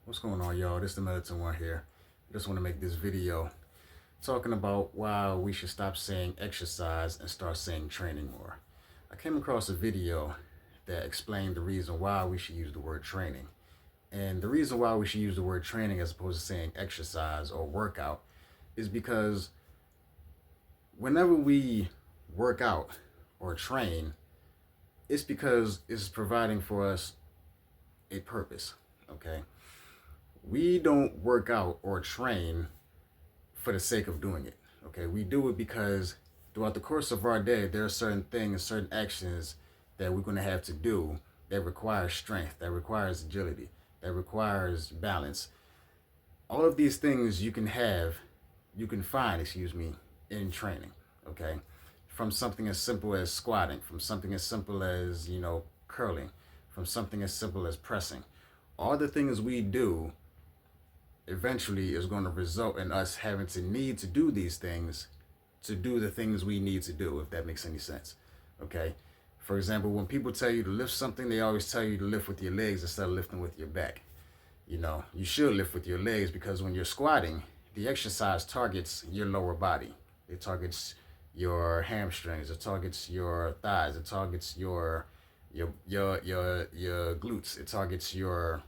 What's going on, y'all? This is the Militant One here. I just want to make this video talking about why we should stop saying exercise and start saying training more. I came across a video that explained the reason why we should use the word training. And the reason why we should use the word training as opposed to saying exercise or workout is because whenever we work out or train, it's because it's providing for us a purpose, okay? We don't work out or train for the sake of doing it. Okay, we do it because throughout the course of our day, there are certain things, certain actions that we're going to have to do that requires strength, that requires agility, that requires balance. All of these things you can find, in training. Okay, from something as simple as squatting, from something as simple as curling, from something as simple as pressing. All the things we do eventually is going to result in us having to need to do these things to do the things we need to do, if that makes any sense. Okay. For example, when people tell you to lift something, they always tell you to lift with your legs instead of lifting with your back. You should lift with your legs because when you're squatting, the exercise targets your lower body. It targets your hamstrings, it targets your thighs, it targets your glutes, it targets your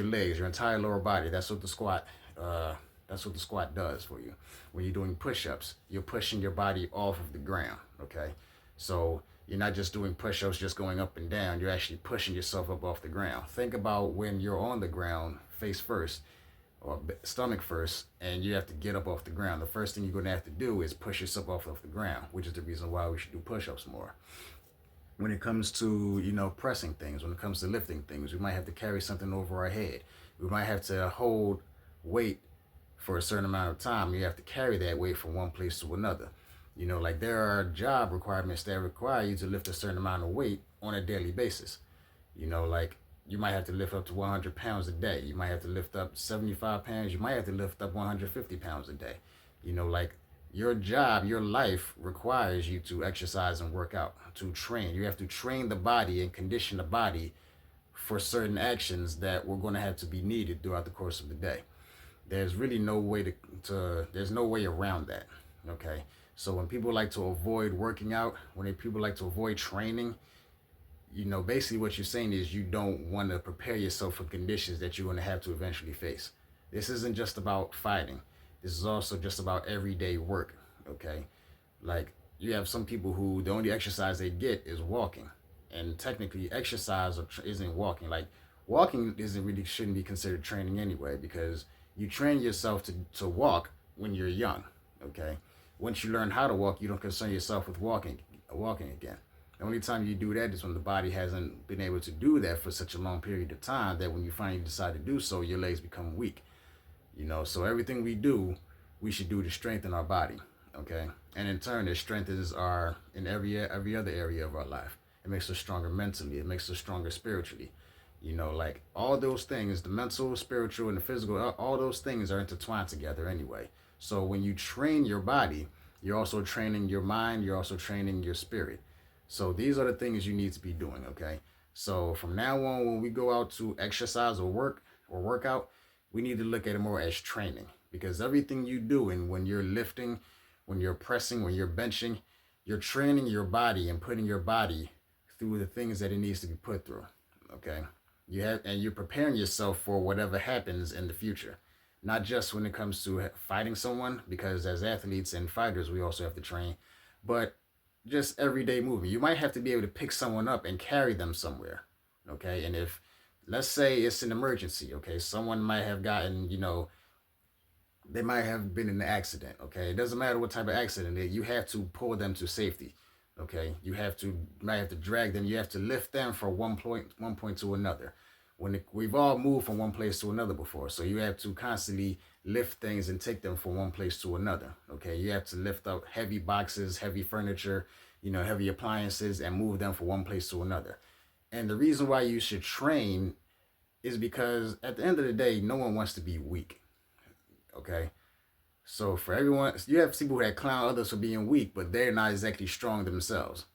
legs, your entire lower body. That's what the squat does for you. When you're doing push-ups, you're pushing your body off of the ground. Okay, so you're not just doing push-ups, just going up and down. You're actually pushing yourself up off the ground. Think about when you're on the ground, face first or stomach first, and you have to get up off the ground. The first thing you're going to have to do is push yourself off the ground, which is the reason why we should do push-ups more. When it comes to pressing things, when it comes to lifting things, we might have to carry something over our head. We might have to hold weight for a certain amount of time. You have to carry that weight from one place to another. Like there are job requirements that require you to lift a certain amount of weight on a daily basis. Like you might have to lift up to 100 pounds a day. You might have to lift up 75 pounds. You might have to lift up 150 pounds a day. Like your job, your life requires you to exercise and work out, to train. You have to train the body and condition the body for certain actions that were going to have to be needed throughout the course of the day. There's really no way there's no way around that. Okay. So when people like to avoid working out, when people like to avoid training, basically what you're saying is you don't want to prepare yourself for conditions that you're going to have to eventually face. This isn't just about fighting. This is also just about everyday work. Okay. Like you have some people who the only exercise they get is walking, and technically exercise isn't walking. Like walking isn't really shouldn't be considered training anyway, because you train yourself to walk when you're young. Okay. Once you learn how to walk, you don't concern yourself with walking again. The only time you do that is when the body hasn't been able to do that for such a long period of time that when you finally decide to do so, your legs become weak. So everything we do, we should do to strengthen our body. Okay. And in turn, it strengthens in every other area of our life. It makes us stronger mentally. It makes us stronger spiritually. Like all those things, the mental, spiritual, and the physical, all those things are intertwined together anyway. So when you train your body, you're also training your mind, you're also training your spirit. So these are the things you need to be doing, okay? So from now on, when we go out to exercise or work out, we need to look at it more as training, because everything you do, and when you're lifting, when you're pressing, when you're benching, you're training your body and putting your body through the things that it needs to be put through, okay? And you're preparing yourself for whatever happens in the future, not just when it comes to fighting someone, because as athletes and fighters, we also have to train, but just everyday movement. You might have to be able to pick someone up and carry them somewhere, okay? And if, let's say it's an emergency, okay? Someone might have gotten, they might have been in an accident, okay? It doesn't matter what type of accident you have to pull them to safety, okay? Might have to drag them. You have to lift them from one point to another. We've all moved from one place to another before, so you have to constantly lift things and take them from one place to another, okay? You have to lift up heavy boxes, heavy furniture, heavy appliances, and move them from one place to another. And the reason why you should train is because at the end of the day, no one wants to be weak, okay? So for everyone, you have people that clown others for being weak, but they're not exactly strong themselves,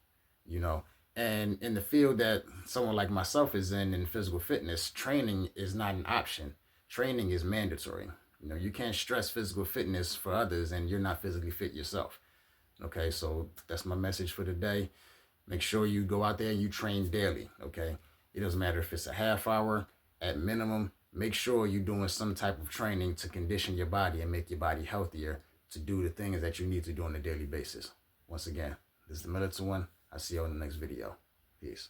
you know. And in the field that someone like myself is in physical fitness, training is not an option. Training is mandatory. You know, you can't stress physical fitness for others and you're not physically fit yourself. Okay, so that's my message for today. Make sure you go out there and you train daily. Okay, it doesn't matter if it's a half hour at minimum. Make sure you're doing some type of training to condition your body and make your body healthier to do the things that you need to do on a daily basis. Once again, this is the Militant One. I'll see you on the next video. Peace.